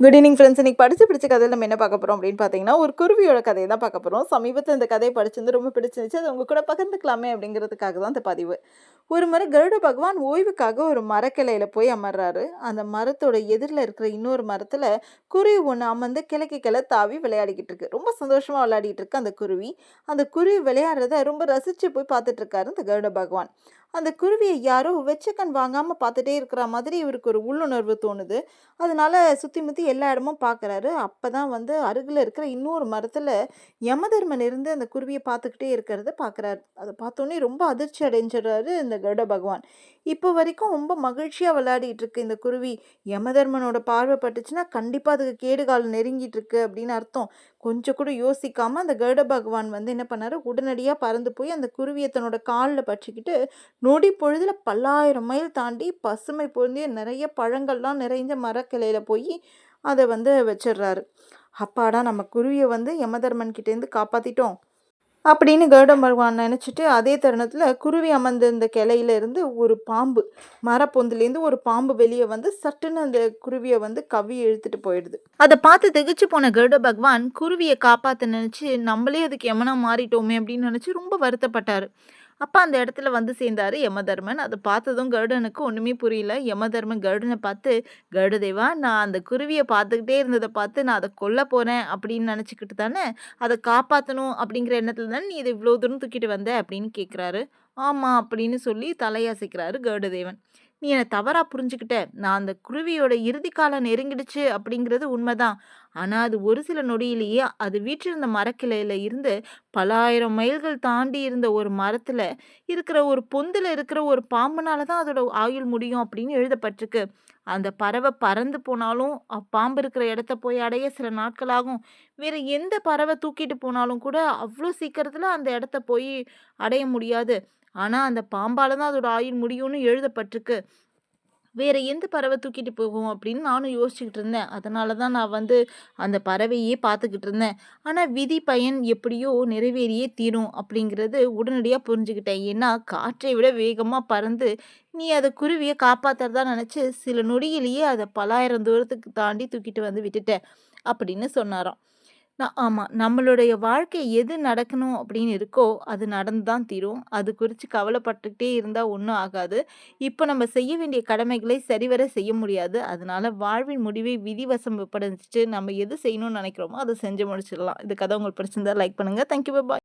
Good evening friends. இன்னைக்கு படிச்சு பிடிச்ச கதையில் நம்ம என்ன பார்க்க போகிறோம் அப்படின்னு பார்த்தீங்கன்னா, ஒரு குருவியோட கதையை தான் பார்க்க போகிறோம். சமீபத்தில் இந்த கதையை படிச்சிருந்து ரொம்ப பிடிச்சிருந்துச்சு. அது உங்க கூட பகிர்ந்துக்கலாமே அப்படிங்கிறதுக்காக தான் இந்த பதிவு. ஒரு முறை கருட பகவான் ஓய்வுக்காக ஒரு மரக்கிளையில போய் அமர்றாரு. அந்த மரத்தோட எதிரில் இருக்கிற இன்னொரு மரத்தில் குருவி ஒன்று அமர்ந்து கிளைக்கு கிளை தாவி விளையாடிக்கிட்டு இருக்கு. ரொம்ப சந்தோஷமா விளையாடிட்டு இருக்கு அந்த குருவி. அந்த குருவி விளையாடுறத ரொம்ப ரசிச்சு போய் பார்த்துட்டு இருக்காரு இந்த கருட பகவான். அந்த குருவியை யாரோ வெச்ச கண் வாங்காம பார்த்துட்டே இருக்கிற மாதிரி இவருக்கு ஒரு உள்ளுணர்வு தோணுது. அதனால சுத்தி முத்தி எல்லா இடமும் பார்க்குறாரு. அப்பதான் வந்து அருகில இருக்கிற இன்னொரு மரத்துல யமதர்மன் இருந்து அந்த குருவிய பார்த்துக்கிட்டே இருக்கிறத பார்க்குறாரு. அத பார்த்தோனே ரொம்ப அதிர்ச்சி அடைஞ்சிடுறாரு இந்த கருட பகவான். இப்போ வரைக்கும் ரொம்ப மகிழ்ச்சியா விளையாடிட்டு இருக்கு இந்த குருவி. யமதர்மனோட பார்வை பட்டுச்சுன்னா கண்டிப்பா அதுக்கு கேடு காலம் நெருங்கிட்டு இருக்கு அப்படின்னு அர்த்தம். கொஞ்சம் கூட யோசிக்காம அந்த கருட பகவான் வந்து என்ன பண்ணாரு, உடனடியா பறந்து போய் அந்த குருவிய தன்னோட கால்ல பற்றிக்கிட்டு நொடி பொழுதுல பல்லாயிரம் மைல் தாண்டி பசுமை பொருந்திய நிறைய பழங்கள்லாம் நிறைஞ்ச மரக்கிளையில போய் அதை வந்து வச்சிடுறாரு. அப்பாடா நம்ம குருவியை வந்து யமதர்மன் கிட்டேருந்து காப்பாத்திட்டோம் அப்படின்னு கருட பகவான் நினைச்சிட்டு அதே தருணத்துல குருவி அமர்ந்திருந்த கிளையில இருந்து ஒரு பாம்பு, மரப்பொந்துலேருந்து ஒரு பாம்பு வெளியே வந்து சட்டுன்னு அந்த குருவியை வந்து கவ்வி இழுத்துட்டு போயிடுது. அதை பார்த்து திகைச்சு போன கருட பகவான் குருவியை காப்பாத்த நினைச்சு நம்மளே அதுக்கு யமனா மாறிட்டோமே அப்படின்னு நினைச்சு ரொம்ப வருத்தப்பட்டாரு. அப்ப அந்த இடத்துல வந்து சேர்ந்தாரு யமதர்மன். அத பார்த்ததும் கருடனுக்கு ஒண்ணுமே புரியல. யமதர்மன் கருடன பார்த்து, "கருடதேவா, நான் அந்த குருவிய பார்த்துக்கிட்டே இருந்தத பார்த்து நான் அத கொல்லப் போறேன் அப்படின்னு நினைச்சுக்கிட்டு தானே, அத காப்பாத்தணும் அப்படிங்கிற எண்ணத்துல தானே நீ இத இவ்ளோ தூரம் தூக்கிட்டு வந்த?" அப்படின்னு கேட்கிறாரு. "ஆமா" அப்படின்னு சொல்லி தலையசைக்கிறாரு கருடதேவன். "நீ என்ன தவறா புரிஞ்சுக்கிட்ட. நான் அந்த குருவியோட இறுதி காலம் நெருங்கிடுச்சு அப்படிங்கிறது உண்மதான். ஆனா அது ஒரு சில நொடியிலேயே அது வீற்றிருந்த மரக்கிளையில இருந்து பலாயிரம் மைல்கள் தாண்டி இருந்த ஒரு மரத்துல இருக்கிற ஒரு பொந்துல இருக்கிற ஒரு பாம்புனால தான் அதோட ஆயுள் முடியும் அப்படின்னு எழுதப்பட்டிருக்கு. அந்த பறவை பறந்து போனாலும் பாம்பு இருக்கிற இடத்த போய் அடைய சில நாட்கள் ஆகும். வேற எந்த பறவை தூக்கிட்டு போனாலும் கூட அவ்வளோ சீக்கிரத்துல அந்த இடத்த போய் அடைய முடியாது. ஆனா அந்த பாம்பால தான் அதோட ஆயுள் முடியும்னு எழுதப்பட்டிருக்கு. வேற எந்த பறவை தூக்கிட்டு போகும் அப்படின்னு நானும் யோசிச்சுக்கிட்டு இருந்தேன். அதனால தான் நான் வந்து அந்த பறவையே பார்த்துக்கிட்டு இருந்தேன். ஆனா விதி பயன் எப்படியோ நிறைவேறியே தீரும் அப்படிங்கிறது உடனடியா புரிஞ்சுக்கிட்டேன். ஏன்னா காற்றை விட வேகமா பறந்து நீ அத குருவிய காப்பாத்துறதா நினைச்சு சில நொடியிலேயே அத பலாயிரம் தூரத்துக்கு தாண்டி தூக்கிட்டு வந்து விட்டுட்ட அப்படின்னு சொன்னாராம். ஆமா. நம்மளுடைய வாழ்க்கை எது நடக்கணும் அப்படின்னு இருக்கோ, அது நடந்து தான் தீரும். அது குறிச்சு கவலைப்பட்டுக்கிட்டே இருந்தா ஒண்ணும் ஆகாது. இப்ப நம்ம செய்ய வேண்டிய கடமைகளை சரிவர செய்ய முடியாது. அதனால வாழ்வின் முடிவை விதிவசம் ஒப்படைச்சுட்டு நம்ம எது செய்யணும்னு நினைக்கிறோமோ, அத செஞ்சு முடிச்சிடலாம். இந்த கதை உங்களுக்கு பிடிச்சிருந்தா லைக் பண்ணுங்க. Thank you. பாய்.